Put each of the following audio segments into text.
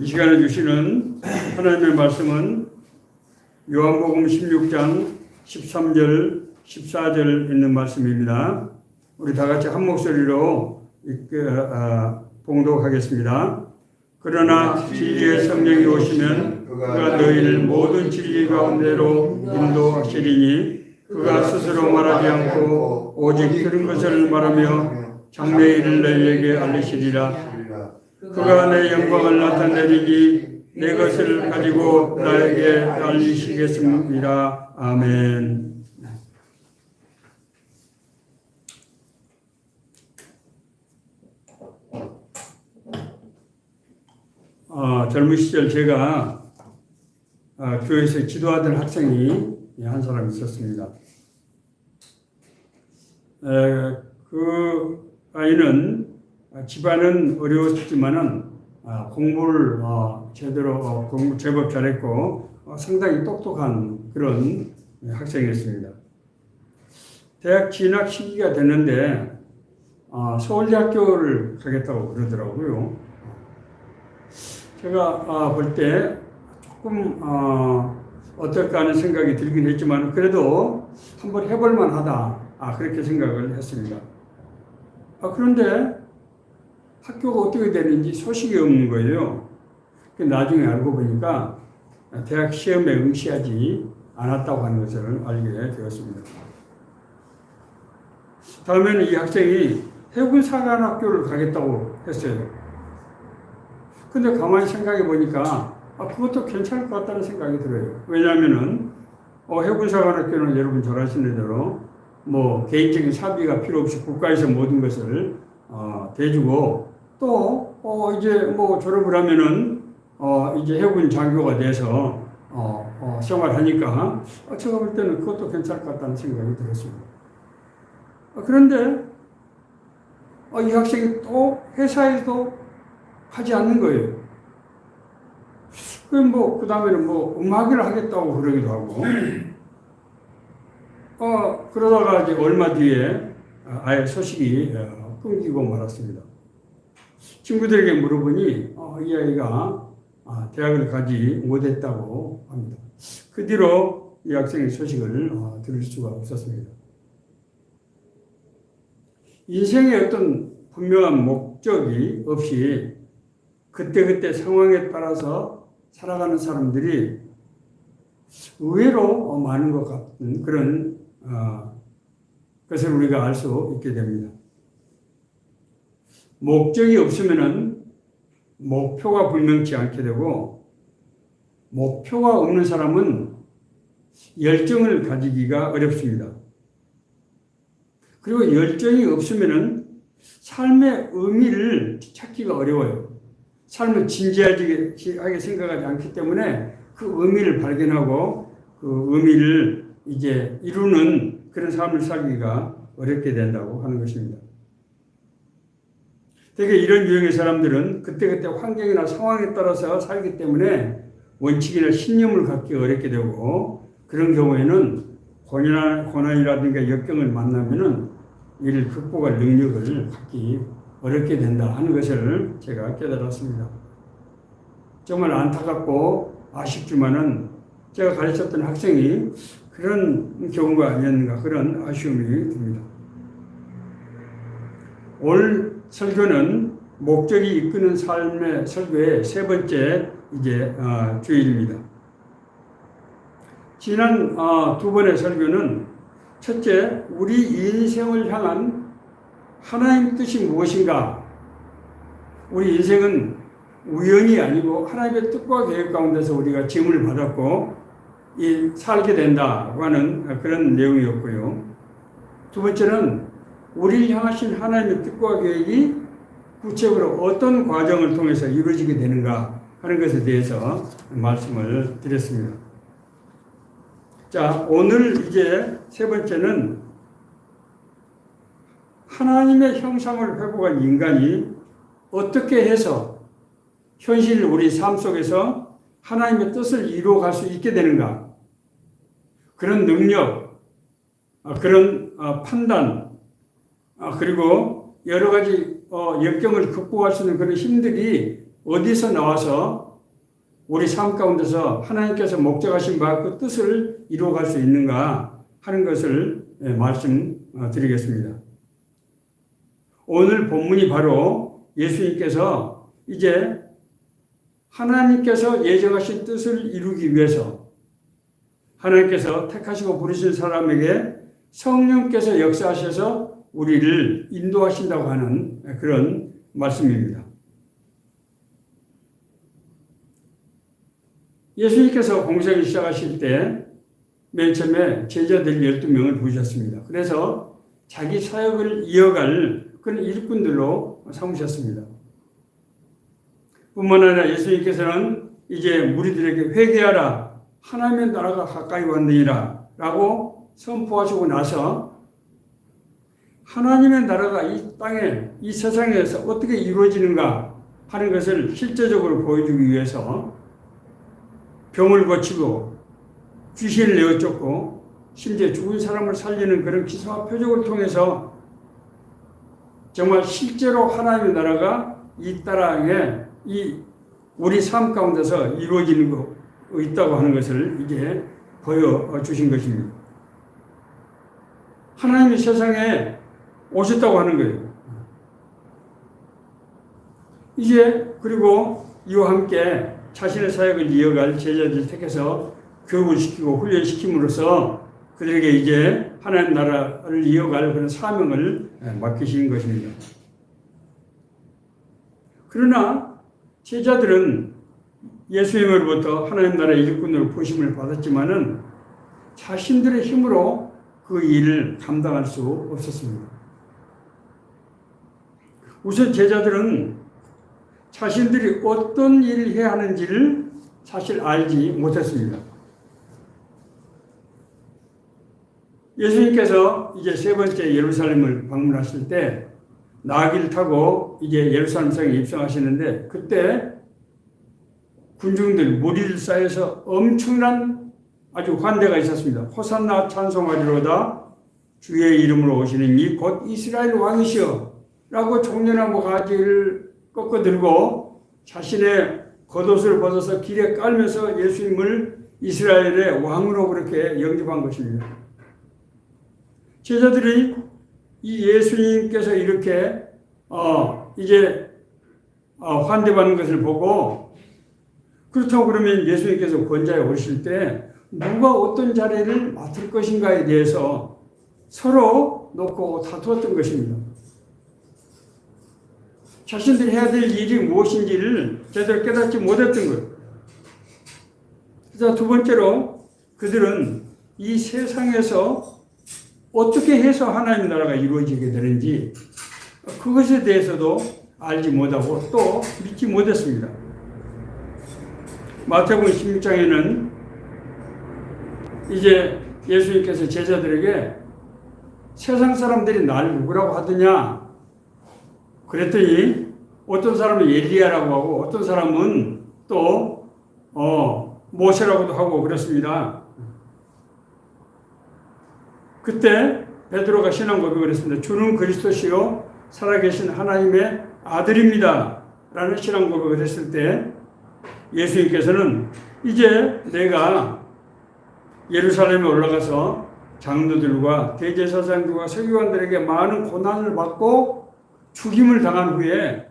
이 시간에 주시는 하나님의 말씀은 요한복음 16장 13절, 14절 있는 말씀입니다. 우리 다 같이 한 목소리로 봉독하겠습니다. 그러나 진리의 성령이 오시면 그가 너희를 모든 진리 가운데로 인도하시리니 그가 스스로 말하지 않고 오직 들은 것을 말하며 장래의 일을 너희에게 알리시리라. 그가 내 영광을 나타내리니 내 것을 가지고 나에게 알리시겠습니다. 아멘. 젊은 시절 제가 교회에서 지도하던 학생이 한 사람 있었습니다. 그 아이는 집안은 어려웠지만은 공부를 제대로 공부 제법 잘했고 상당히 똑똑한 그런 학생이었습니다. 대학 진학 시기가 됐는데 서울대학교를 가겠다고 그러더라고요. 제가 볼 때 조금 어떨까 하는 생각이 들긴 했지만 그래도 한번 해볼 만하다 그렇게 생각을 했습니다. 그런데 학교가 어떻게 되는지 소식이 없는 거예요. 나중에 알고 보니까 대학 시험에 응시하지 않았다고 하는 것을 알게 되었습니다. 다음에는 이 학생이 해군사관학교를 가겠다고 했어요. 근데 가만히 생각해 보니까 그것도 괜찮을 것 같다는 생각이 들어요. 왜냐하면은 해군사관학교는 여러분 잘 아시는 대로 개인적인 사비가 필요 없이 국가에서 모든 것을 대주고 또 이제 졸업을 하면은 이제 해군 장교가 돼서 생활하니까 제가 볼 때는 그것도 괜찮을 것 같다는 생각이 들었습니다. 그런데 이 학생이 또 회사에도 하지 않는 거예요. 그 다음에는 음악을 하겠다고 그러기도 하고 그러다가 이제 얼마 뒤에 아예 소식이 끊기고 말았습니다. 친구들에게 물어보니 이 아이가 대학을 가지 못했다고 합니다. 그 뒤로 이 학생의 소식을 들을 수가 없었습니다. 인생의 어떤 분명한 목적이 없이 그때그때 상황에 따라서 살아가는 사람들이 의외로 많은 것 같은 그런 것을 우리가 알 수 있게 됩니다. 목적이 없으면은 목표가 분명치 않게 되고 목표가 없는 사람은 열정을 가지기가 어렵습니다. 그리고 열정이 없으면은 삶의 의미를 찾기가 어려워요. 삶을 진지하게 생각하지 않기 때문에 그 의미를 발견하고 그 의미를 이제 이루는 그런 삶을 살기가 어렵게 된다고 하는 것입니다. 되게 이런 유형의 사람들은 그때그때 환경이나 상황에 따라서 살기 때문에 원칙이나 신념을 갖기 어렵게 되고 그런 경우에는 고난이라든가 역경을 만나면은 이를 극복할 능력을 갖기 어렵게 된다 하는 것을 제가 깨달았습니다. 정말 안타깝고 아쉽지만은 제가 가르쳤던 학생이 그런 경우가 아니었는가 그런 아쉬움이 듭니다. 오늘 설교는 목적이 이끄는 삶의 설교의 세 번째 주일입니다. 지난 두 번의 설교는 첫째, 우리 인생을 향한 하나님의 뜻이 무엇인가? 우리 인생은 우연이 아니고 하나님의 뜻과 계획 가운데서 우리가 지음을 받았고 살게 된다고 하는 그런 내용이었고요. 두 번째는 우리를 향하신 하나님의 뜻과 계획이 구체적으로 어떤 과정을 통해서 이루어지게 되는가 하는 것에 대해서 말씀을 드렸습니다. 자, 오늘 이제 세 번째는 하나님의 형상을 회복한 인간이 어떻게 해서 현실 우리 삶 속에서 하나님의 뜻을 이루어갈 수 있게 되는가, 그런 능력, 그런 판단, 그리고 여러 가지 역경을 극복할 수 있는 그런 힘들이 어디서 나와서 우리 삶 가운데서 하나님께서 목적하신 바 그 뜻을 이루어갈 수 있는가 하는 것을 말씀드리겠습니다. 오늘 본문이 바로 예수님께서 이제 하나님께서 예정하신 뜻을 이루기 위해서 하나님께서 택하시고 부르신 사람에게 성령께서 역사하셔서 우리를 인도하신다고 하는 그런 말씀입니다. 예수님께서 공생을 시작하실 때 맨 처음에 제자들 12명을 부르셨습니다. 그래서 자기 사역을 이어갈 그런 일꾼들로 삼으셨습니다. 뿐만 아니라 예수님께서는 이제 무리들에게 회개하라, 하나님의 나라가 가까이 왔느니라 라고 선포하시고 나서 하나님의 나라가 이 땅에, 이 세상에서 어떻게 이루어지는가 하는 것을 실제적으로 보여주기 위해서 병을 고치고 귀신을 내어쫓고 심지어 죽은 사람을 살리는 그런 기사와 표적을 통해서 정말 실제로 하나님의 나라가 이 땅에 이 우리 삶 가운데서 이루어지는 거 있다고 하는 것을 이제 보여주신 것입니다. 하나님이 세상에 오셨다고 하는 거예요. 이제 그리고 이와 함께 자신의 사역을 이어갈 제자들을 택해서 교육을 시키고 훈련시킴으로써 그들에게 이제 하나님 나라를 이어갈 그런 사명을 맡기신 것입니다. 그러나 제자들은 예수님으로부터 하나님 나라의 일꾼으로 부르심을 받았지만은 자신들의 힘으로 그 일을 감당할 수 없었습니다. 우선 제자들은 자신들이 어떤 일을 해야 하는지를 사실 알지 못했습니다. 예수님께서 이제 세 번째 예루살렘을 방문하실 때 나귀를 타고 이제 예루살렘 성에 입성하시는데 그때 군중들 무리를 쌓여서 엄청난 아주 환대가 있었습니다. 호산나 찬송하리로다 주의 이름으로 오시는 이 곧 이스라엘 왕이시여 라고 종려나무 가지를 꺾어 들고 자신의 겉옷을 벗어서 길에 깔면서 예수님을 이스라엘의 왕으로 그렇게 영접한 것입니다. 제자들이 이 예수님께서 이렇게 이제 환대받는 것을 보고 그렇다고 그러면 예수님께서 권자에 오실 때 누가 어떤 자리를 맡을 것인가에 대해서 서로 놓고 다투었던 것입니다. 자신들이 해야 될 일이 무엇인지를 제대로 깨닫지 못했던 거예요. 그래서 두 번째로 그들은 이 세상에서 어떻게 해서 하나님의 나라가 이루어지게 되는지 그것에 대해서도 알지 못하고 또 믿지 못했습니다. 마태복음 16장에는 이제 예수님께서 제자들에게 세상 사람들이 날 누구라고 하더냐 그랬더니 어떤 사람은 엘리야라고 하고 어떤 사람은 또 모세라고도 하고 그랬습니다. 그때 베드로가 신앙 고백을 했습니다. 주는 그리스도시요 살아계신 하나님의 아들입니다 라는 신앙 고백을 했을 때 예수님께서는 이제 내가 예루살렘에 올라가서 장로들과 대제사장들과 서기관들에게 많은 고난을 받고 죽임을 당한 후에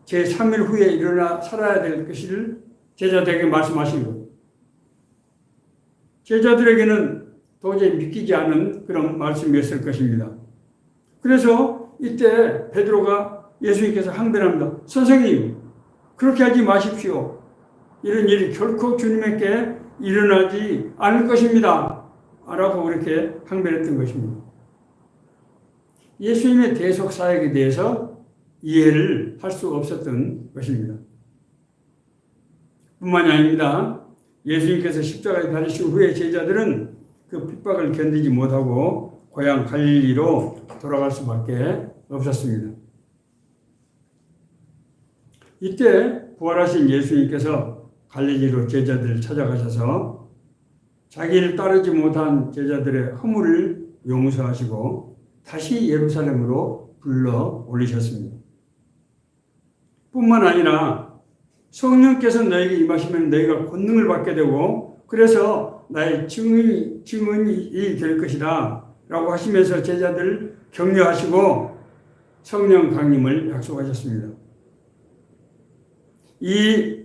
제3일 후에 일어나 살아야 될 것을 제자들에게 말씀하신 거예요. 제자들에게는 도저히 믿기지 않은 그런 말씀이었을 것입니다. 그래서 이때 베드로가 예수님께서 항변합니다. 선생님, 그렇게 하지 마십시오. 이런 일이 결코 주님께 일어나지 않을 것입니다. 라고 그렇게 항변했던 것입니다. 예수님의 대속 사역에 대해서 이해를 할 수 없었던 것입니다. 뿐만이 아닙니다. 예수님께서 십자가에 달리신 후에 제자들은 그 핍박을 견디지 못하고 고향 갈릴리로 돌아갈 수밖에 없었습니다. 이때 부활하신 예수님께서 갈릴리로 제자들을 찾아가셔서 자기를 따르지 못한 제자들의 허물을 용서하시고 다시 예루살렘으로 불러 올리셨습니다. 뿐만 아니라 성령께서 너에게 임하시면 너희가 권능을 받게 되고 그래서 나의 증인이 될 것이다 라고 하시면서 제자들 격려하시고 성령 강림을 약속하셨습니다. 이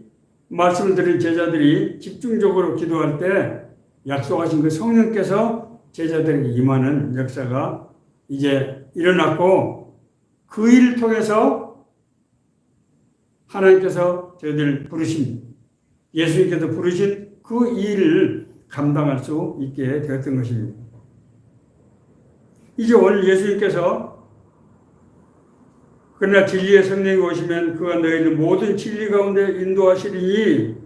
말씀을 들은 제자들이 집중적으로 기도할 때 약속하신 그 성령께서 제자들에게 임하는 역사가 이제 일어났고 그 일을 통해서 하나님께서 저희들 부르신 예수님께서 부르신 그 일을 감당할 수 있게 되었던 것입니다. 이제 오늘 예수님께서 그러나 진리의 성령이 오시면 그가 너희를 모든 진리 가운데 인도하시리니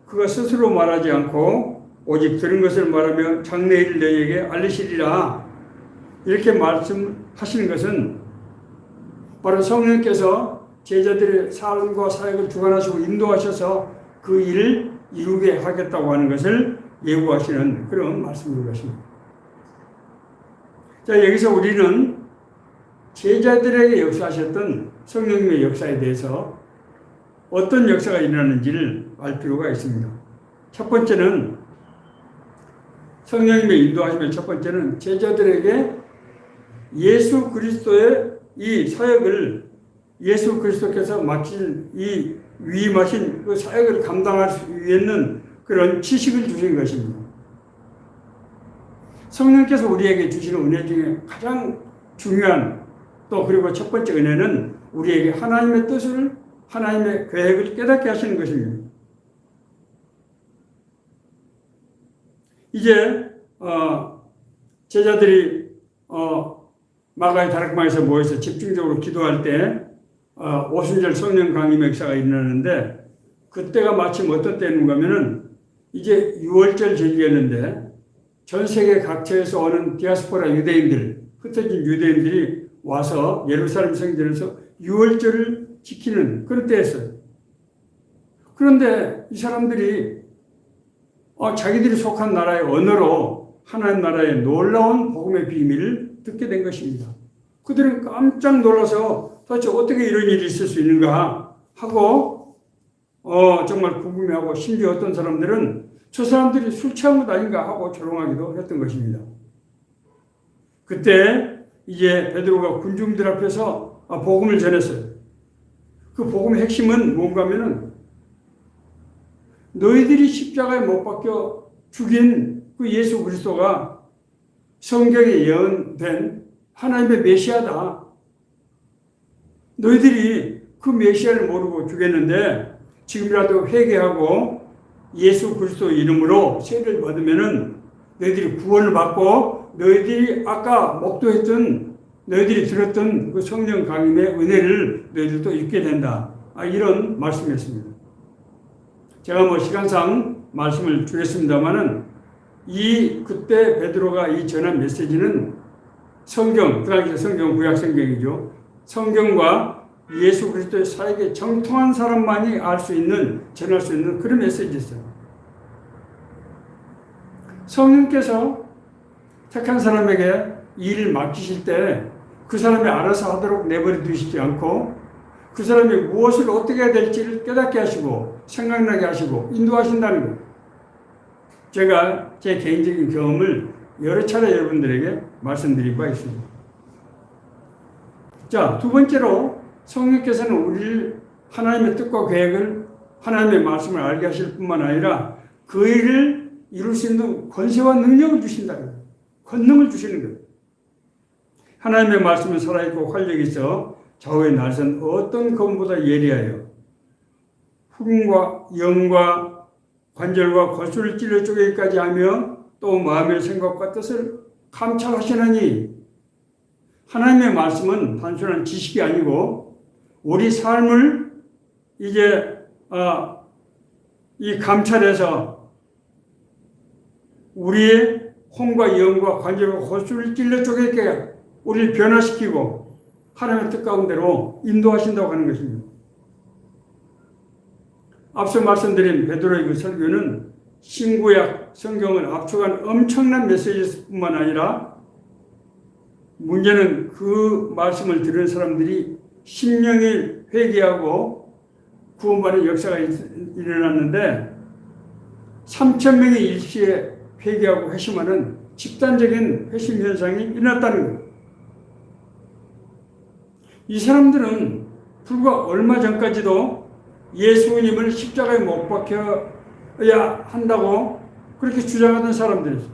그가 스스로 말하지 않고 오직 들은 것을 말하며 장래일을 너희에게 알리시리라. 이렇게 말씀하시는 것은 바로 성령께서 제자들의 삶과 사역을 주관하시고 인도하셔서 그 일을 이루게 하겠다고 하는 것을 예고하시는 그런 말씀인 것입니다. 자, 여기서 우리는 제자들에게 역사하셨던 성령님의 역사에 대해서 어떤 역사가 일어나는지를 알 필요가 있습니다. 첫 번째는 성령님의 인도하심의 첫 번째는 제자들에게 예수 그리스도의 이 사역을 예수 그리스도께서 마친 이 위임하신 그 사역을 감당할 수 있는 그런 지식을 주신 것입니다. 성령께서 우리에게 주시는 은혜 중에 가장 중요한 또 그리고 첫 번째 은혜는 우리에게 하나님의 뜻을 하나님의 계획을 깨닫게 하시는 것입니다. 이제 제자들이 마가의 다락방에서 모여서 집중적으로 기도할 때 오순절 성령 강림 역사가 일어나는데 그때가 마침 어떤 때인가 하면은 이제 6월절 절기였는데 전 세계 각처에서 오는 디아스포라 유대인들, 흩어진 유대인들이 와서 예루살렘 성전에서 6월절을 지키는 그런 때였어요. 그런데 이 사람들이 자기들이 속한 나라의 언어로 하나님 나라의 놀라운 복음의 비밀을 듣게 된 것입니다. 그들은 깜짝 놀라서 도대체 어떻게 이런 일이 있을 수 있는가 하고 정말 궁금해하고 심지어 어떤 사람들은 저 사람들이 술 취한 것 아닌가 하고 조롱하기도 했던 것입니다. 그때 이제 베드로가 군중들 앞에서 복음을 전했어요. 그 복음의 핵심은 뭔가 하면은 너희들이 십자가에 못 박혀 죽인 그 예수 그리스도가 성경에 예언된 하나님의 메시아다. 너희들이 그 메시아를 모르고 죽였는데 지금이라도 회개하고 예수 그리스도 이름으로 세례를 받으면은 너희들이 구원을 받고 너희들이 아까 목도했던 너희들이 들었던 그 성령 강림의 은혜를 너희들도 입게 된다. 이런 말씀이었습니다. 제가 시간상 말씀을 줄였습니다만은 그때 베드로가 이 전한 메시지는 성경, 그 당시 성경 구약 성경이죠. 성경과 예수 그리스도의 사역에 정통한 사람만이 알 수 있는, 전할 수 있는 그런 메시지였어요. 성령께서 택한 사람에게 일을 맡기실 때 그 사람이 알아서 하도록 내버려 두시지 않고 그 사람이 무엇을 어떻게 해야 될지를 깨닫게 하시고 생각나게 하시고 인도하신다는 거예요. 제가 제 개인적인 경험을 여러 차례 여러분들에게 말씀드린 바 있습니다. 자, 두 번째로 성령께서는 우리를 하나님의 뜻과 계획을 하나님의 말씀을 알게 하실 뿐만 아니라 그 일을 이룰 수 있는 권세와 능력을 주신다는 거예요. 권능을 주시는 거예요. 하나님의 말씀은 살아있고 활력이 있어 좌우의 날선 어떤 검보다 예리하여 흉과 영과 관절과 골수를 찔러 쪼개기까지 하며 또 마음의 생각과 뜻을 감찰하시나니 하나님의 말씀은 단순한 지식이 아니고 우리 삶을 이제 이 감찰해서 우리의 혼과 영과 관절과 골수를 찔러 쪼개게 우리를 변화시키고 하나님의 뜻 가운데로 인도하신다고 하는 것입니다. 앞서 말씀드린 베드로의 그 설교는 신구약 성경을 압축한 엄청난 메시지뿐만 아니라 문제는 그 말씀을 들은 사람들이 심령이 회개하고 구원받는 역사가 일어났는데 3,000명이 일시에 회개하고 회심하는 집단적인 회심 현상이 일어났다는 거예요. 이 사람들은 불과 얼마 전까지도 예수님을 십자가에 못 박혀야 한다고 그렇게 주장하던 사람들이죠.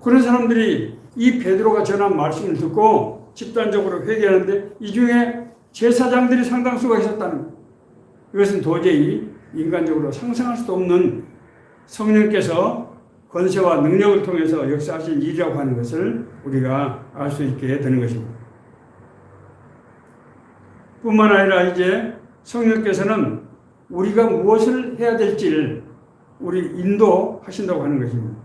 그런 사람들이 이 베드로가 전한 말씀을 듣고 집단적으로 회개하는데 이 중에 제사장들이 상당수가 있었다는 거예요. 이것은 도저히 인간적으로 상상할 수도 없는 성령께서 권세와 능력을 통해서 역사하신 일이라고 하는 것을 우리가 알 수 있게 되는 것입니다. 뿐만 아니라 이제 성령께서는 우리가 무엇을 해야 될지를 우리 인도하신다고 하는 것입니다.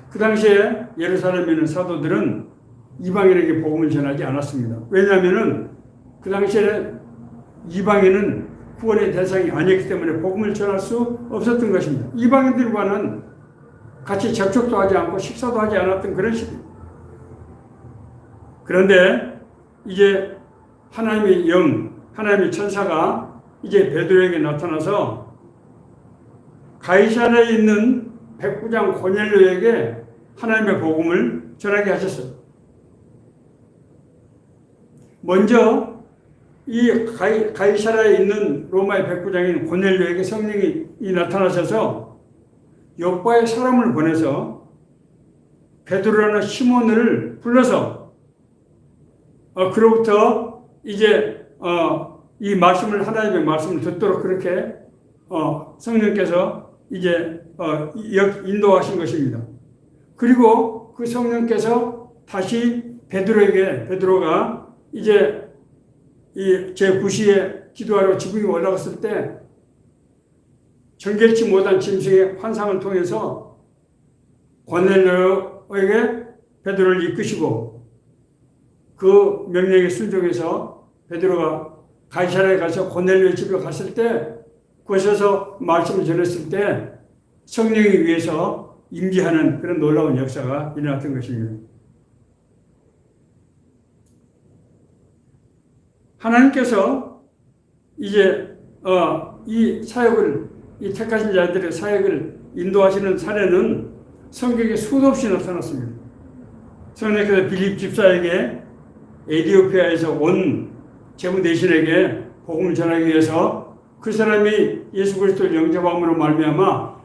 그 당시에 예루살렘에 있는 사도들은 이방인에게 복음을 전하지 않았습니다. 왜냐하면 그 당시에 이방인은 구원의 대상이 아니었기 때문에 복음을 전할 수 없었던 것입니다. 이방인들과는 같이 접촉도 하지 않고 식사도 하지 않았던 그런 시대입니다. 그런데 이제 하나님의 영, 하나님의 천사가 이제 베드로에게 나타나서 가이사랴에 있는 백부장 고넬료에게 하나님의 복음을 전하게 하셨어요. 먼저 이 가이사랴에 있는 로마의 백부장인 고넬료에게 성령이 나타나셔서 요바에 사람을 보내서 베드로라는 시몬을 불러서 그로부터 이제 이 말씀을 하나님의 말씀을 듣도록 그렇게 성령께서 이제 인도하신 것입니다. 그리고 그 성령께서 다시 베드로가 이제 이 제9시에 기도하러 지붕에 올라갔을 때 정결치 못한 짐승의 환상을 통해서 고넬료에게 베드로를 이끄시고 그 명령에 순종해서 베드로가 가이사랴에 가서 고넬료의 집에 갔을 때 그곳에서 말씀을 전했을 때 성령에 의해서 임재하는 그런 놀라운 역사가 일어났던 것입니다. 하나님께서 이제 이 사역을, 이 택하신 자들의 사역을 인도하시는 사례는 성경에 수도 없이 나타났습니다. 성령께서 빌립 집사에게 에티오피아에서 온 제무대신에게 복음을 전하기 위해서 그 사람이 예수 그리스도를 영접함으로 말미암아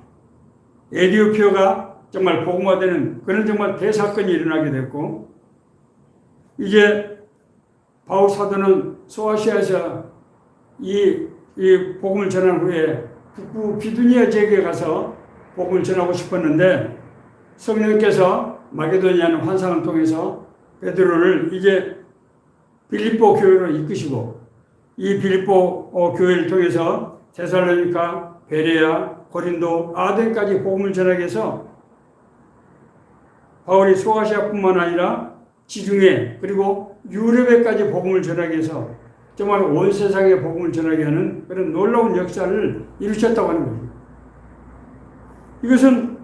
에티오피아가 정말 복음화되는 그런 정말 대사건이 일어나게 됐고, 이제 바울 사도는 소아시아에서 이 복음을 전한 후에 북부 비두니아 지역에 가서 복음을 전하고 싶었는데 성령께서 마게도니아는 환상을 통해서 베드로를 이제 빌립보 교회로 이끄시고 이 빌립보 교회를 통해서 데살로니가, 베레아, 고린도, 아덴까지 복음을 전하게 해서 바울이 소아시아뿐만 아니라 지중해 그리고 유럽에까지 복음을 전하게 해서 정말 온 세상에 복음을 전하게 하는 그런 놀라운 역사를 이루셨다고 하는 겁니다. 이것은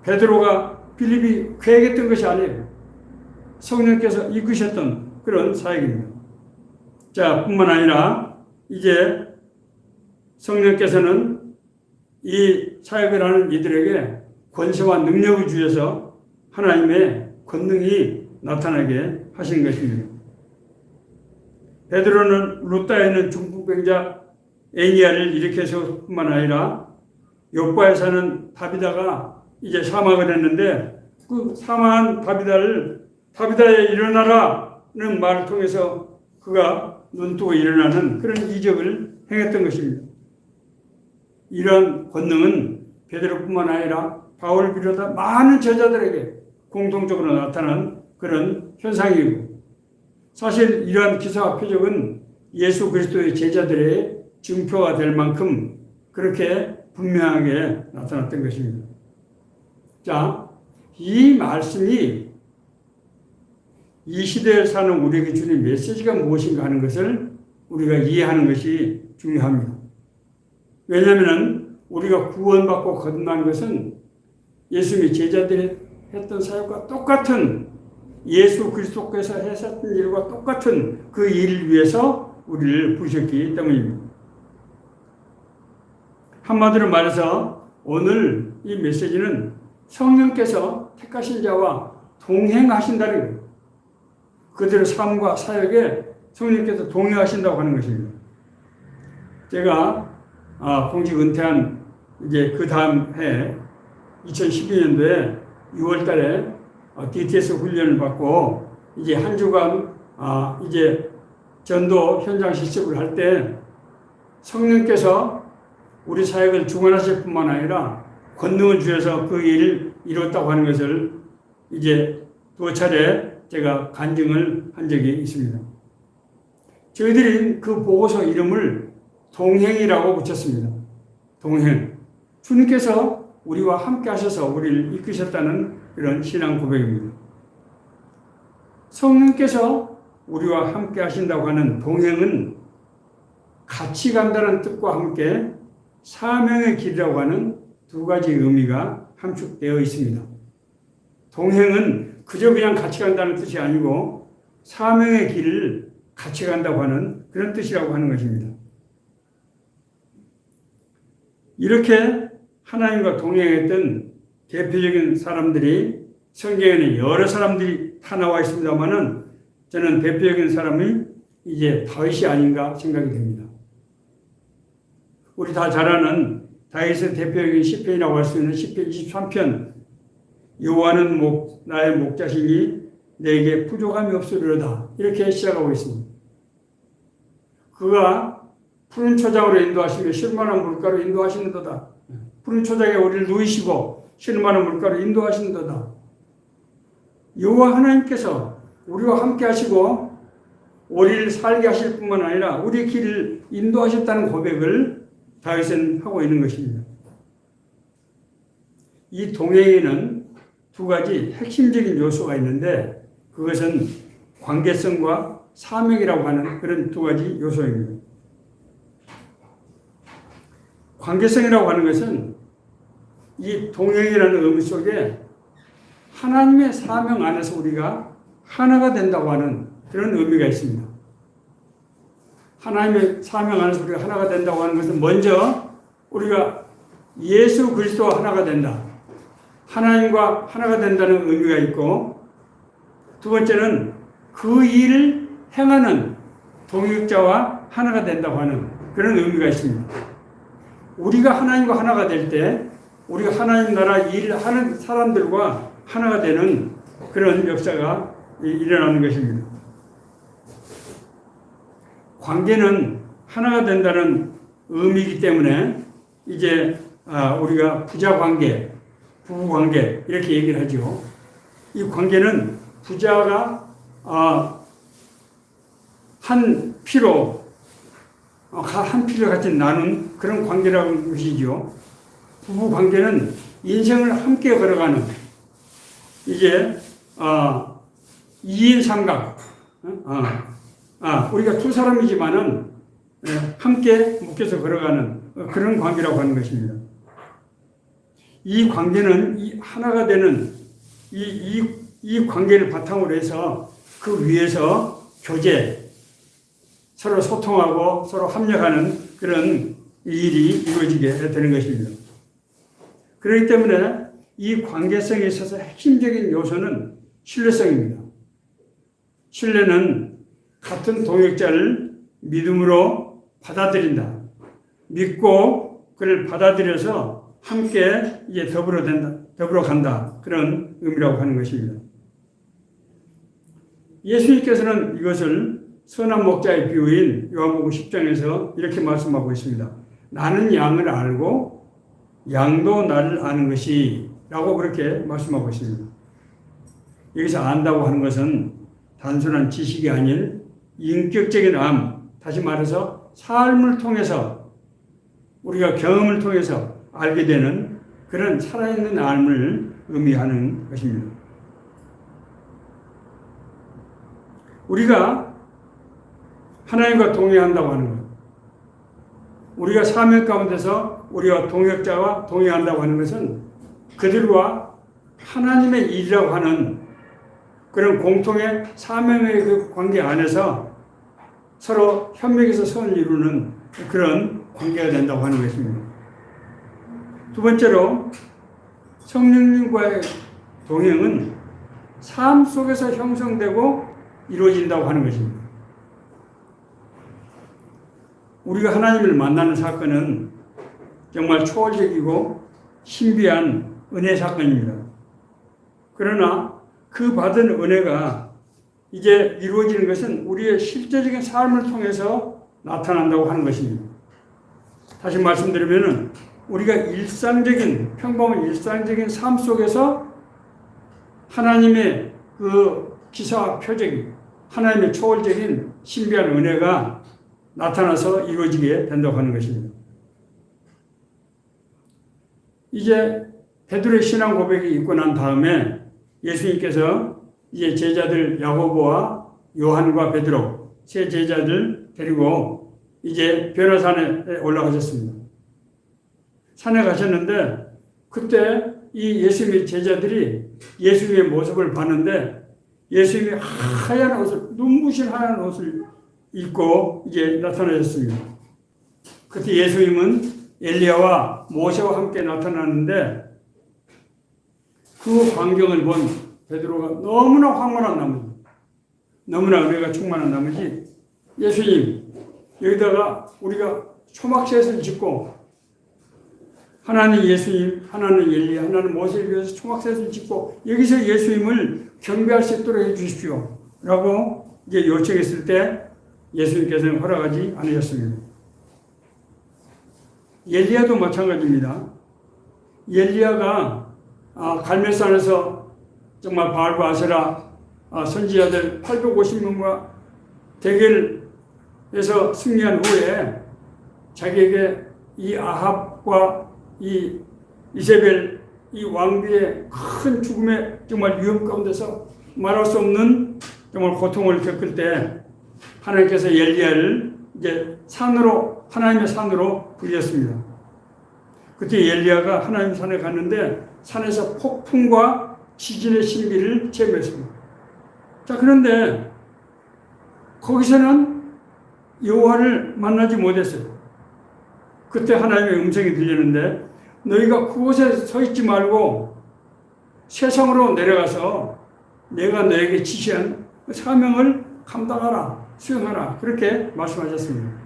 베드로가 빌립이 계획했던 것이 아니에요. 성령께서 이끄셨던 그런 사역입니다. 자, 뿐만 아니라 이제 성령께서는 이 사역을 하는 이들에게 권세와 능력을 주셔서 하나님의 권능이 나타나게 하신 것입니다. 베드로는 루다에 있는 중풍병자 에니야를 일으켜서 뿐만 아니라 요바에 사는 다비다가 이제 사망을 했는데 그 사망한 다비다에 일어나라는 말을 통해서 그가 눈뜨고 일어나는 그런 이적을 행했던 것입니다. 이러한 권능은 베드로뿐만 아니라 바울을 비롯한 많은 제자들에게 공통적으로 나타난 그런 현상이고, 사실 이러한 기사와 표적은 예수 그리스도의 제자들의 증표가 될 만큼 그렇게 분명하게 나타났던 것입니다. 자, 이 말씀이 이 시대에 사는 우리에게 주는 메시지가 무엇인가 하는 것을 우리가 이해하는 것이 중요합니다. 왜냐하면 우리가 구원받고 거듭난 것은 예수님의 제자들이 했던 사역과 똑같은 예수 그리스도께서 하셨던 일과 똑같은 그 일을 위해서 우리를 부르셨기 때문입니다. 한마디로 말해서 오늘 이 메시지는 성령께서 택하신 자와 동행하신다는 거예요. 그들의 삶과 사역에 성령께서 동행하신다고 하는 것입니다. 제가 공직 은퇴한 이제 그 다음 해 2012년도에 6월 달에 DTS 훈련을 받고 이제 한 주간 이제 전도 현장 실습을 할 때 성령께서 우리 사역을 주관하실 뿐만 아니라 권능을 주셔서 그 일을 이뤘다고 하는 것을 이제 2차례 제가 간증을 한 적이 있습니다. 저희들이 그 보고서 이름을 동행이라고 붙였습니다. 동행. 주님께서 우리와 함께 하셔서 우리를 이끄셨다는 그런 신앙 고백입니다. 성령께서 우리와 함께 하신다고 하는 동행은 같이 간다는 뜻과 함께 사명의 길이라고 하는 두 가지 의미가 함축되어 있습니다. 동행은 그저 그냥 같이 간다는 뜻이 아니고 사명의 길을 같이 간다고 하는 그런 뜻이라고 하는 것입니다. 이렇게 하나님과 동행했던 대표적인 사람들이 성경에는 여러 사람들이 다 나와 있습니다만은 저는 대표적인 사람이 이제 다윗이 아닌가 생각이 됩니다. 우리 다 잘 아는 다윗의 대표적인 시편이라고 할 수 있는 시편 23편 여호와는 나의 목자시니 내게 부족함이 없으리로다 이렇게 시작하고 있습니다. 그가 푸른 초장으로 인도하시며 실만한 물가로 인도하시는도다. 푸른 초장에 우리를 누이시고 실만한 물가로 인도하시는도다. 여호와 하나님께서 우리와 함께 하시고 우리를 살게 하실 뿐만 아니라 우리 길을 인도하셨다는 고백을 다윗은 하고 있는 것입니다. 이 동행에는 두 가지 핵심적인 요소가 있는데 그것은 관계성과 사명이라고 하는 그런 두 가지 요소입니다. 관계성이라고 하는 것은 이 동행이라는 의미 속에 하나님의 사명 안에서 우리가 하나가 된다고 하는 그런 의미가 있습니다. 하나님의 사명 안에서 우리가 하나가 된다고 하는 것은 먼저 우리가 예수 그리스도와 하나가 된다. 하나님과 하나가 된다는 의미가 있고 두 번째는 그 일을 행하는 동역자와 하나가 된다고 하는 그런 의미가 있습니다. 우리가 하나님과 하나가 될 때 우리가 하나님 나라 일을 하는 사람들과 하나가 되는 그런 역사가 일어나는 것입니다. 관계는 하나가 된다는 의미이기 때문에 이제 우리가 부자 관계, 부부 관계 이렇게 얘기를 하죠. 이 관계는 부자가 한 피로 같이 나눈 그런 관계라는 것이죠. 부부 관계는 인생을 함께 걸어가는 이제 2인 삼각 우리가 두 사람이지만은 함께 묶여서 걸어가는 그런 관계라고 하는 것입니다. 이 관계는 하나가 되는 이 관계를 바탕으로 해서 그 위에서 교제, 서로 소통하고 서로 합력하는 그런 일이 이루어지게 되는 것입니다. 그렇기 때문에 이 관계성에 있어서 핵심적인 요소는 신뢰성입니다. 신뢰는 같은 동역자를 믿음으로 받아들인다. 믿고 그를 받아들여서 함께 이제 더불어 간다. 그런 의미라고 하는 것입니다. 예수님께서는 이것을 선한 목자의 비유인 요한복음 10장에서 이렇게 말씀하고 있습니다. 나는 양을 알고 양도 나를 아는 것이 라고 그렇게 말씀하고 있습니다. 여기서 안다고 하는 것은 단순한 지식이 아닌 인격적인 암, 다시 말해서 삶을 통해서 우리가 경험을 통해서 알게 되는 그런 살아있는 암을 의미하는 것입니다. 우리가 하나님과 동행한다고 하는 것, 우리가 사명 가운데서 우리와 동역자와 동행한다고 하는 것은 그들과 하나님의 일이라고 하는 그런 공통의 사명의 그 관계 안에서 서로 협력해서 선을 이루는 그런 관계가 된다고 하는 것입니다. 두 번째로 성령님과의 동행은 삶 속에서 형성되고 이루어진다고 하는 것입니다. 우리가 하나님을 만나는 사건은 정말 초월적이고 신비한 은혜 사건입니다. 그러나 그 받은 은혜가 이제 이루어지는 것은 우리의 실제적인 삶을 통해서 나타난다고 하는 것입니다. 다시 말씀드리면 우리가 평범한 일상적인 삶 속에서 하나님의 그 기사와 표적이 하나님의 초월적인 신비한 은혜가 나타나서 이루어지게 된다고 하는 것입니다. 이제 베드로의 신앙 고백이 있고 난 다음에 예수님께서 이제 제자들 야고보와 요한과 베드로 세 제자들 데리고 이제 변화산에 올라가셨습니다. 산에 가셨는데 그때 이 예수님의 제자들이 예수님의 모습을 봤는데 예수님이 하얀 옷을 눈부신 하얀 옷을 입고 이제 나타나셨습니다. 그때 예수님은 엘리야와 모세와 함께 나타나는데 그 광경을 본 베드로가 너무나 황홀한 나머지 너무나 은혜가 충만한 나머지 예수님 여기다가 우리가 초막셋을 짓고 하나는 예수님, 하나는 엘리야, 하나는 모세를 위해서 초막셋을 짓고 여기서 예수님을 경배할 수 있도록 해주십시오 라고 이제 요청했을 때 예수님께서는 허락하지 않으셨습니다. 엘리야도 마찬가지입니다. 엘리야가 갈멜산에서 정말 바알과 아세라 선지자들 850명과 대결에서 승리한 후에 자기에게 이 아합과 이 이세벨 이 왕비의 큰 죽음의 정말 위험 가운데서 말할 수 없는 정말 고통을 겪을 때 하나님께서 엘리야를 이제 하나님의 산으로 부르셨습니다. 그때 엘리야가 하나님 산에 갔는데 산에서 폭풍과 지진의 신비를 체험했습니다. 자, 그런데 거기서는 여호와를 만나지 못했어요. 그때 하나님의 음성이 들리는데 너희가 그곳에 서 있지 말고 세상으로 내려가서 내가 너에게 지시한 사명을 감당하라, 수행하라 그렇게 말씀하셨습니다.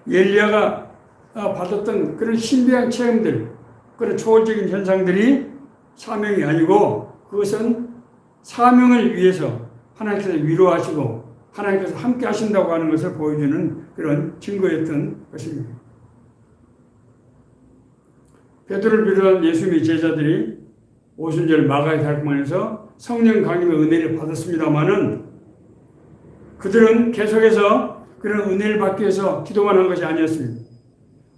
엘리야가 받았던 그런 신비한 체험들, 그런 초월적인 현상들이 사명이 아니고 그것은 사명을 위해서 하나님께서 위로하시고 하나님께서 함께 하신다고 하는 것을 보여주는 그런 증거였던 것입니다. 베드로를 비롯한 예수님의 제자들이 오순절 마가의 달콤한에서 성령 강림의 은혜를 받았습니다마는 그들은 계속해서 그런 은혜를 받기 위해서 기도만 한 것이 아니었습니다.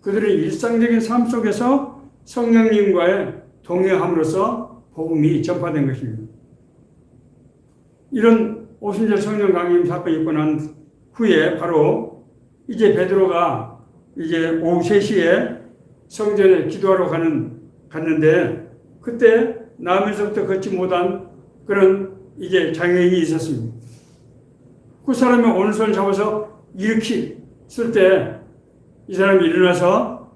그들은 일상적인 삶 속에서 성령님과의 동행함으로써 복음이 전파된 것입니다. 이런 오순절 성령 강림 사건이 있고 난 후에 바로 이제 베드로가 이제 오후 3시에 성전에 기도하러 갔는데 그때 남에서부터 걷지 못한 그런 이제 장애인이 있었습니다. 그 사람이 오른손을 잡아서 일으켰을 때 이 사람이 일어나서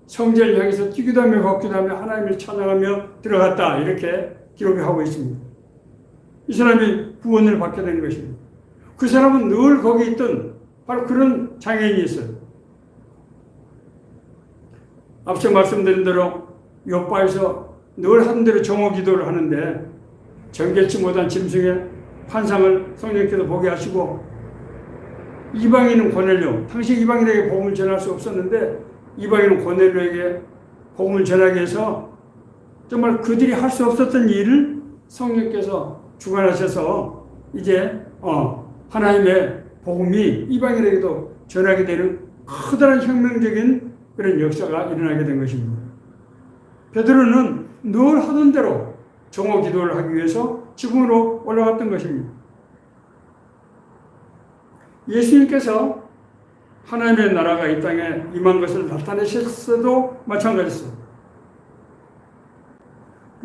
성전을 향해서 뛰기도 하며 걷기도 하며 하나님을 찬양하며 들어갔다 이렇게 기록을 하고 있습니다. 이 사람이 구원을 받게 된 것입니다. 그 사람은 늘 거기 있던 바로 그런 장애인이었어요. 앞서 말씀드린 대로 욥바에서 늘 하는 대로 정오 기도를 하는데 정결치 못한 짐승의 환상을 성령께서 보게 하시고 이방인은 고넬료, 당시 이방인에게 복음을 전할 수 없었는데 이방인은 고넬료에게 복음을 전하기 위해서 정말 그들이 할 수 없었던 일을 성령께서 주관하셔서 이제 하나님의 복음이 이방인에게도 전하게 되는 커다란 혁명적인 그런 역사가 일어나게 된 것입니다. 베드로는 늘 하던 대로 정오 기도를 하기 위해서 지붕으로 올라갔던 것입니다. 예수님께서 하나님의 나라가 이 땅에 임한 것을 나타내셨어도 마찬가지였어요.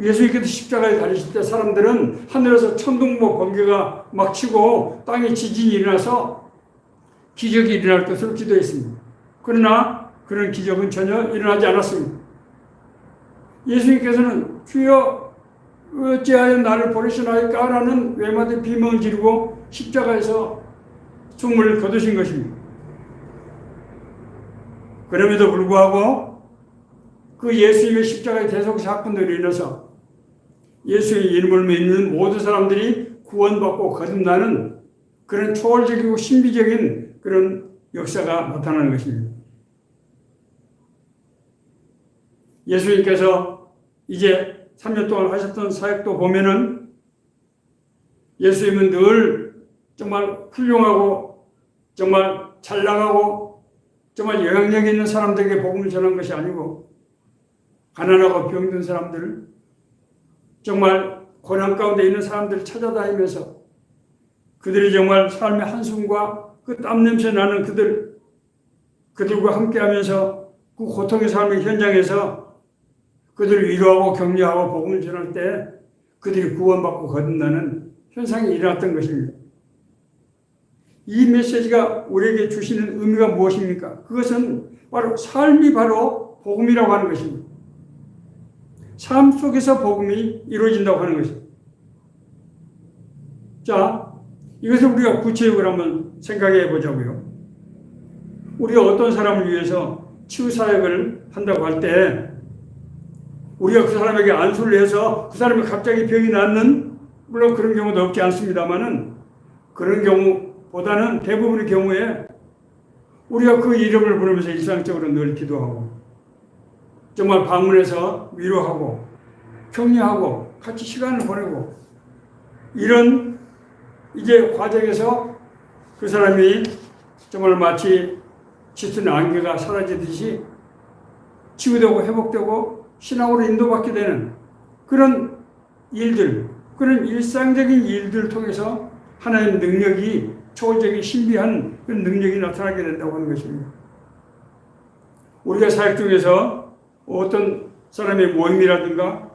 예수님께서 십자가에 달리실 때 사람들은 하늘에서 천둥과 번개가 막 치고 땅에 지진이 일어나서 기적이 일어날 것으로 기도했습니다. 그러나 그런 기적은 전혀 일어나지 않았습니다. 예수님께서는 주여 어찌하여 나를 버리시나이까 라는 외마디 비명을 지르고 십자가에서 숨을 거두신 것입니다. 그럼에도 불구하고 그 예수님의 십자가의 대속 사건으로 인해서 예수의 이름을 믿는 모든 사람들이 구원받고 거듭나는 그런 초월적이고 신비적인 그런 역사가 나타나는 것입니다. 예수님께서 이제 3년 동안 하셨던 사역도 보면은 예수님은 늘 정말 훌륭하고 정말 잘 나가고 정말 영향력 있는 사람들에게 복음을 전한 것이 아니고 가난하고 병든 사람들, 정말 고난 가운데 있는 사람들을 찾아다니면서 그들이 정말 삶의 한숨과 그 땀 냄새 나는 그들과 함께하면서 그 고통의 삶의 현장에서 그들을 위로하고 격려하고 복음을 전할 때 그들이 구원받고 거듭나는 현상이 일어났던 것입니다. 이 메시지가 우리에게 주시는 의미가 무엇입니까? 그것은 바로 삶이 바로 복음이라고 하는 것입니다. 삶 속에서 복음이 이루어진다고 하는 것입니다. 자, 이것을 우리가 구체적으로 한번 생각해 보자고요. 우리가 어떤 사람을 위해서 치유사역을 한다고 할 때 우리가 그 사람에게 안수를 해서 그 사람이 갑자기 병이 낫는, 물론 그런 경우도 없지 않습니다만은 그런 경우보다는 대부분의 경우에 우리가 그 이름을 부르면서 일상적으로 늘 기도하고 정말 방문해서 위로하고 격려하고 같이 시간을 보내고 이런 이제 과정에서 그 사람이 정말 마치 짙은 안개가 사라지듯이 치유되고 회복되고 신앙으로 인도받게 되는 그런 일들, 그런 일상적인 일들을 통해서 하나님의 능력이 초월적인 신비한 그런 능력이 나타나게 된다고 하는 것입니다. 우리가 사역 중에서 어떤 사람의 모임이라든가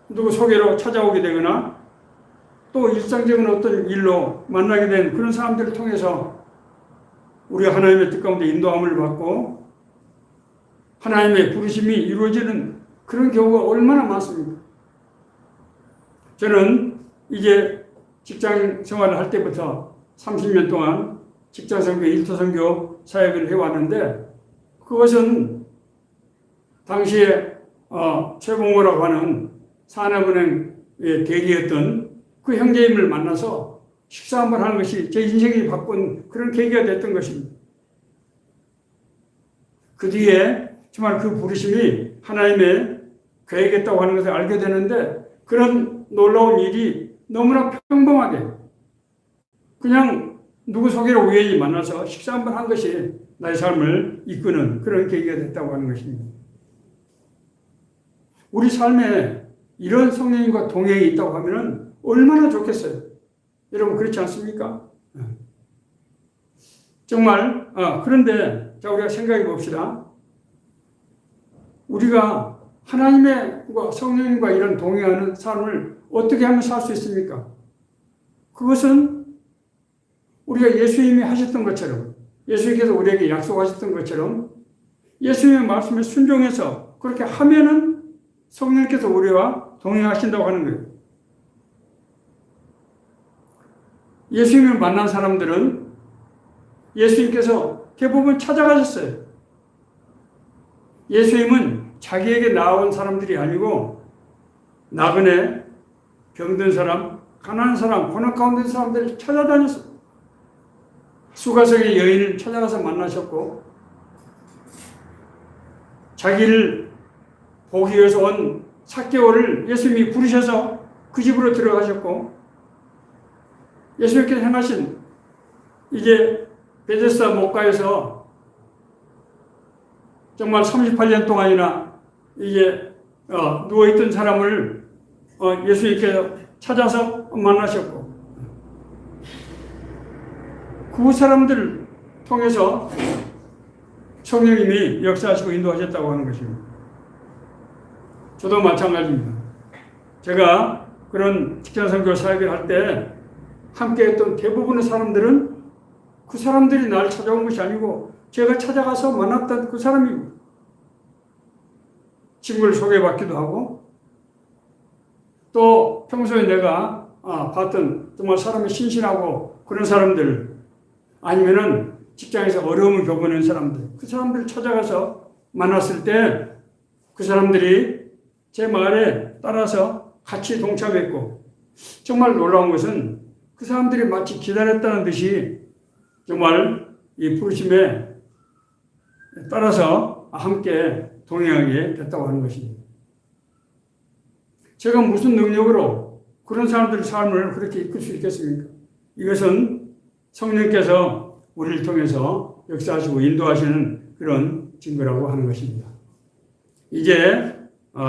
누구 소개로 찾아오게 되거나 또 일상적인 어떤 일로 만나게 된 그런 사람들을 통해서 우리가 하나님의 뜻 가운데 인도함을 받고 하나님의 부르심이 이루어지는 그런 경우가 얼마나 많습니까? 저는 이제 직장 생활을 할 때부터 30년 동안 직장선교, 일터선교 사역을 해왔는데 그것은 당시에 최봉호라고 하는 산업은행의 대리였던 그 형제님을 만나서 식사 한번 하는 것이 제 인생이 바꾼 그런 계기가 됐던 것입니다. 그 뒤에 정말 그 부르심이 하나님의 계획했다고 하는 것을 알게 되는데 그런 놀라운 일이 너무나 평범하게 그냥 누구 소개로 우연히 만나서 식사 한번 한 것이 나의 삶을 이끄는 그런 계기가 됐다고 하는 것입니다. 우리 삶에 이런 성령님과 동행이 있다고 하면 얼마나 좋겠어요. 여러분 그렇지 않습니까? 정말 그런데 자 우리가 생각해 봅시다. 우리가 하나님과 성령님과 이런 동행하는 삶을 어떻게 하면 살 수 있습니까? 그것은 우리가 예수님이 하셨던 것처럼 예수님께서 우리에게 약속하셨던 것처럼 예수님의 말씀에 순종해서 그렇게 하면은 성령께서 우리와 동행하신다고 하는 거예요. 예수님을 만난 사람들은 예수님께서 대부분 찾아가셨어요. 예수님은 자기에게 나온 사람들이 아니고 나그네, 병든 사람, 가난한 사람, 고난 가운데 있는 사람들을 찾아다녔어요. 수가성의 여인을 찾아가서 만나셨고 자기를 보기 위해서 온 삭개오를 예수님이 부르셔서 그 집으로 들어가셨고 예수님께서 행하신 이제 베데스다 목가에서 정말 38년 동안이나 이제 누워있던 사람을 예수님께서 찾아서 만나셨고 그 사람들을 통해서 성령님이 역사하시고 인도하셨다고 하는 것입니다. 저도 마찬가지입니다. 제가 그런 직장선교 사역을 할 때 함께 했던 대부분의 사람들은 그 사람들이 날 찾아온 것이 아니고 제가 찾아가서 만났던 그 사람입니다. 친구를 소개받기도 하고 또 평소에 내가 봤던 정말 사람이 신실하고 그런 사람들 아니면은 직장에서 어려움을 겪는 사람들 그 사람들을 찾아가서 만났을 때 그 사람들이 제 말에 따라서 같이 동참했고 정말 놀라운 것은 그 사람들이 마치 기다렸다는 듯이 정말 이 부르심에 따라서 함께 동행하게 됐다고 하는 것입니다. 제가 무슨 능력으로 그런 사람들의 삶을 그렇게 이끌 수 있겠습니까? 이것은 성령께서 우리를 통해서 역사하시고 인도하시는 그런 증거라고 하는 것입니다. 이제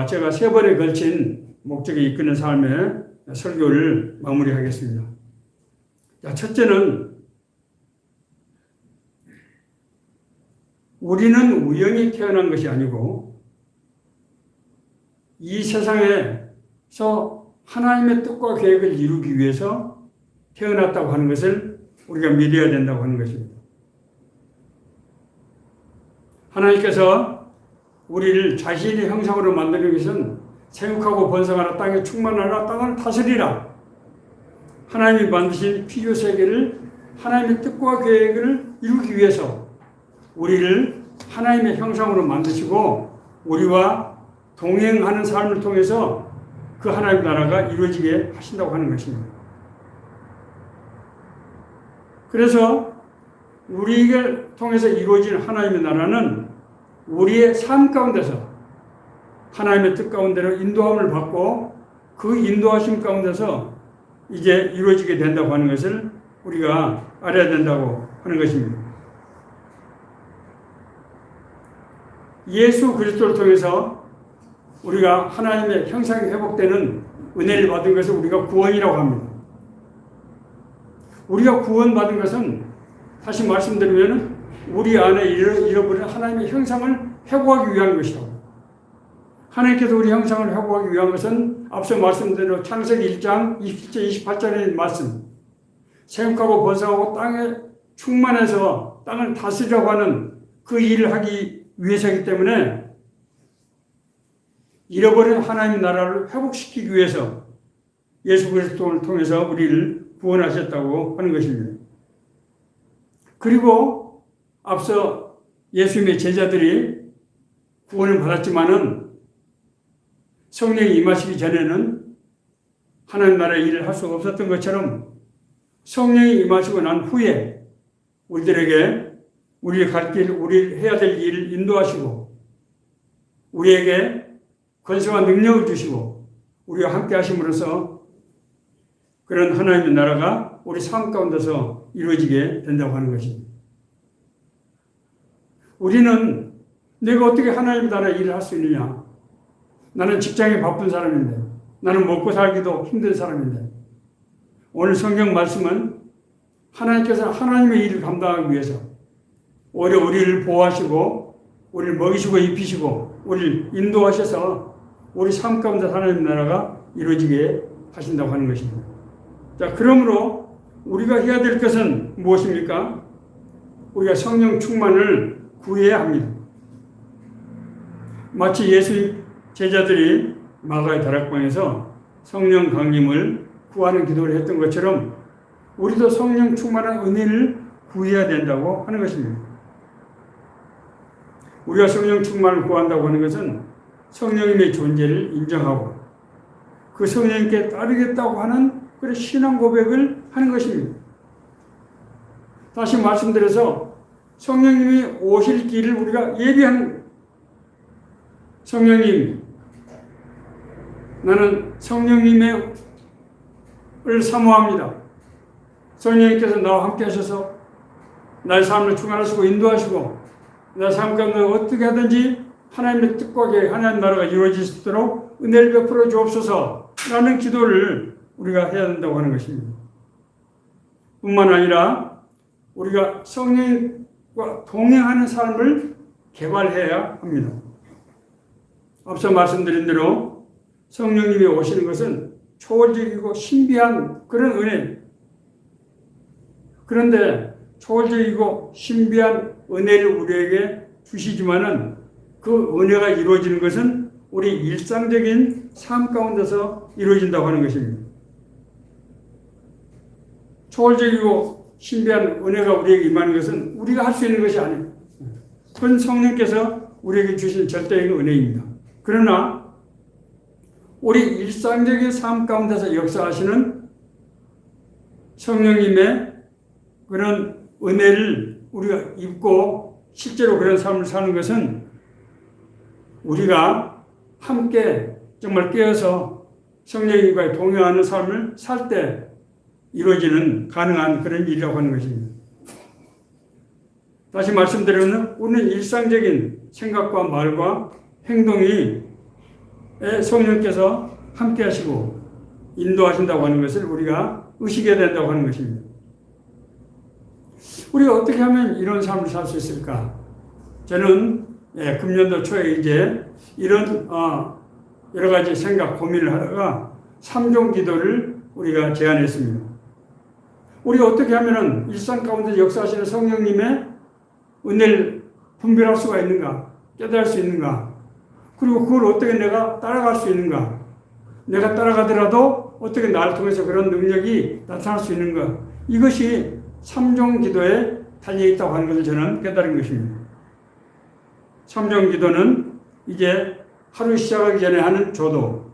제가 3번에 걸친 목적이 이끄는 삶의 설교를 마무리하겠습니다. 자, 첫째는 우리는 우연히 태어난 것이 아니고 이 세상에서 하나님의 뜻과 계획을 이루기 위해서 태어났다고 하는 것을 우리가 믿어야 된다고 하는 것입니다. 하나님께서 우리를 자신의 형상으로 만드는 것은 생육하고 번성하라 땅에 충만하라 땅을 다스리라 하나님이 만드신 피조 세계를 하나님의 뜻과 계획을 이루기 위해서 우리를 하나님의 형상으로 만드시고 우리와 동행하는 삶을 통해서 그 하나님의 나라가 이루어지게 하신다고 하는 것입니다. 그래서 우리를 통해서 이루어진 하나님의 나라는 우리의 삶 가운데서 하나님의 뜻 가운데로 인도함을 받고 그 인도하심 가운데서 이제 이루어지게 된다고 하는 것을 우리가 알아야 된다고 하는 것입니다. 예수 그리스도를 통해서 우리가 하나님의 형상이 회복되는 은혜를 받은 것을 우리가 구원이라고 합니다. 우리가 구원받은 것은 다시 말씀드리면 우리 안에 잃어버린 하나님의 형상을 회복하기 위한 것이라고. 하나님께서 우리 형상을 회복하기 위한 것은 앞서 말씀드린 창세기 1장 27절 28절의 말씀 생육하고 번성하고 땅에 충만해서 땅을 다스리려고 하는 그 일을 하기 위해서이기 때문에 잃어버린 하나님의 나라를 회복시키기 위해서 예수 그리스도를 통해서 우리를 구원하셨다고 하는 것입니다. 그리고 앞서 예수님의 제자들이 구원을 받았지만은 성령이 임하시기 전에는 하나님 나라의 일을 할 수 없었던 것처럼 성령이 임하시고 난 후에 우리들에게 우리의 갈 길, 우리 해야 될 일을 인도하시고 우리에게 권세와 능력을 주시고 우리와 함께 하심으로써 그런 하나님의 나라가 우리 삶 가운데서 이루어지게 된다고 하는 것입니다. 우리는 내가 어떻게 하나님의 나라의 일을 할 수 있느냐? 나는 직장에 바쁜 사람인데, 나는 먹고 살기도 힘든 사람인데, 오늘 성경 말씀은 하나님께서 하나님의 일을 감당하기 위해서 오히려 우리를 보호하시고 우리를 먹이시고 입히시고 우리를 인도하셔서 우리 삶 가운데 하나님의 나라가 이루어지게 하신다고 하는 것입니다. 자, 그러므로 우리가 해야 될 것은 무엇입니까? 우리가 성령 충만을 구해야 합니다. 마치 예수 제자들이 마가의 다락방에서 성령 강림을 구하는 기도를 했던 것처럼 우리도 성령 충만한 은혜를 구해야 된다고 하는 것입니다. 우리가 성령 충만을 구한다고 하는 것은 성령님의 존재를 인정하고 그 성령님께 따르겠다고 하는 그런 신앙 고백을 하는 것입니다. 다시 말씀드려서 성령님이 오실 길을 우리가 예비하는 거예요. 성령님, 나는 성령님을 사모합니다. 성령님께서 나와 함께 하셔서 나의 삶을 충만하시고 인도하시고 내 삶 가운데 어떻게 하든지 하나님의 뜻과 계획, 하나님 나라가 이루어질 수 있도록 은혜를 베풀어 주옵소서 라는 기도를 우리가 해야 된다고 하는 것입니다. 뿐만 아니라 우리가 성령과 동행하는 삶을 개발해야 합니다. 앞서 말씀드린 대로 성령님이 오시는 것은 초월적이고 신비한 그런 은혜. 그런데 초월적이고 신비한 은혜를 우리에게 주시지만은 그 은혜가 이루어지는 것은 우리 일상적인 삶 가운데서 이루어진다고 하는 것입니다. 초월적이고 신비한 은혜가 우리에게 임하는 것은 우리가 할 수 있는 것이 아니에요. 그건 성령께서 우리에게 주신 절대적인 은혜입니다. 그러나 우리 일상적인 삶 가운데서 역사하시는 성령님의 그런 은혜를 우리가 입고 실제로 그런 삶을 사는 것은 우리가 함께 정말 깨어서 성령님과 동행하는 삶을 살 때 이루어지는 가능한 그런 일이라고 하는 것입니다. 다시 말씀드리면 우리는 일상적인 생각과 말과 행동이 성령께서 함께 하시고 인도하신다고 하는 것을 우리가 의식해야 된다고 하는 것입니다. 우리가 어떻게 하면 이런 삶을 살 수 있을까? 저는 금년도 초에 이제 이런 여러 가지 생각, 고민을 하다가 3종 기도를 우리가 제안했습니다. 우리가 어떻게 하면 일상 가운데 역사하시는 성령님의 은혜를 분별할 수가 있는가? 깨달을 수 있는가? 그리고 그걸 어떻게 내가 따라갈 수 있는가? 내가 따라가더라도 어떻게 나를 통해서 그런 능력이 나타날 수 있는가? 이것이 3종 기도에 달려있다고 하는 것을 저는 깨달은 것입니다. 3종 기도는 이제 하루 시작하기 전에 하는 조도,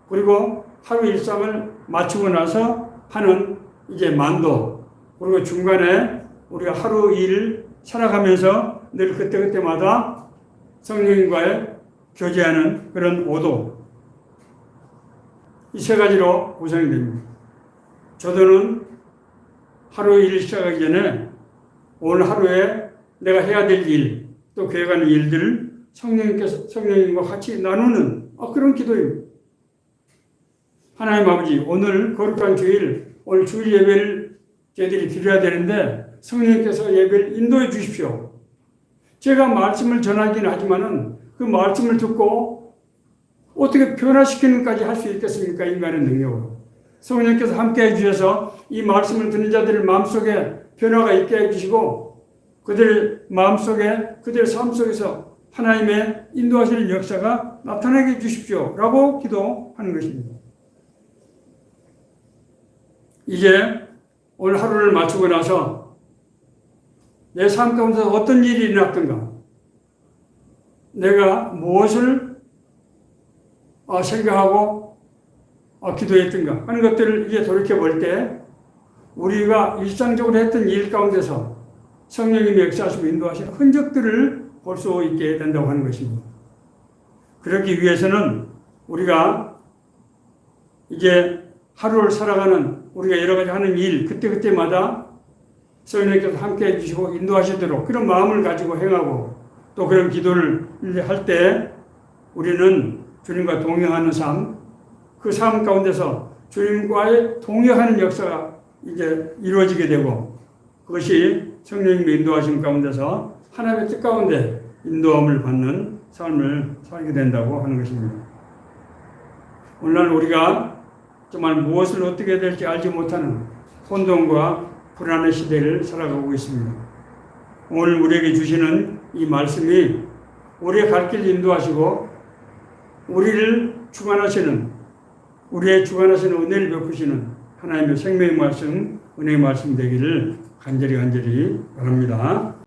그리고 하루 일상을 마치고 나서 하는 이제 만도, 그리고 중간에 우리가 하루 일을 살아가면서 늘 그때그때마다 성령님과의 교제하는 그런 오도, 이 세 가지로 구성이 됩니다. 조도는 하루 일을 시작하기 전에 오늘 하루에 내가 해야 될 일, 또 계획하는 일들을 성령님과 같이 나누는 그런 기도입니다. 하나님 아버지, 오늘 거룩한 주일, 오늘 주일 예배를 저희들이 드려야 되는데 성령님께서 예배를 인도해 주십시오. 제가 말씀을 전하기는 하지만은 그 말씀을 듣고 어떻게 변화시키는까지 할 수 있겠습니까? 인간의 능력으로. 성령께서 함께 해주셔서 이 말씀을 듣는 자들의 마음속에 변화가 있게 해주시고 그들 마음속에 그들 삶 속에서 하나님의 인도하시는 역사가 나타나게 해주십시오 라고 기도하는 것입니다. 이제 오늘 하루를 마치고 나서 내 삶 가운데 어떤 일이 일어났던가, 내가 무엇을 생각하고 기도했던가 하는 것들을 이제 돌이켜볼 때 우리가 일상적으로 했던 일 가운데서 성령님이 역사하시고 인도하시는 흔적들을 볼 수 있게 된다고 하는 것입니다. 그러기 위해서는 우리가 이제 하루를 살아가는 우리가 여러 가지 하는 일 그때그때마다 성령님께서 함께 해주시고 인도하시도록 그런 마음을 가지고 행하고 또 그런 기도를 할 때 우리는 주님과 동행하는 삶, 그 삶 가운데서 주님과의 동행하는 역사가 이제 이루어지게 되고 그것이 성령님의 인도하심 가운데서 하나님의 뜻 가운데 인도함을 받는 삶을 살게 된다고 하는 것입니다. 오늘날 우리가 정말 무엇을 어떻게 해야 될지 알지 못하는 혼돈과 불안의 시대를 살아가고 있습니다. 오늘 우리에게 주시는 이 말씀이 우리의 갈 길 인도하시고 우리를 주관하시는 우리의 주관하시는 은혜를 베푸시는 하나님의 생명의 말씀, 은혜의 말씀 되기를 간절히 바랍니다.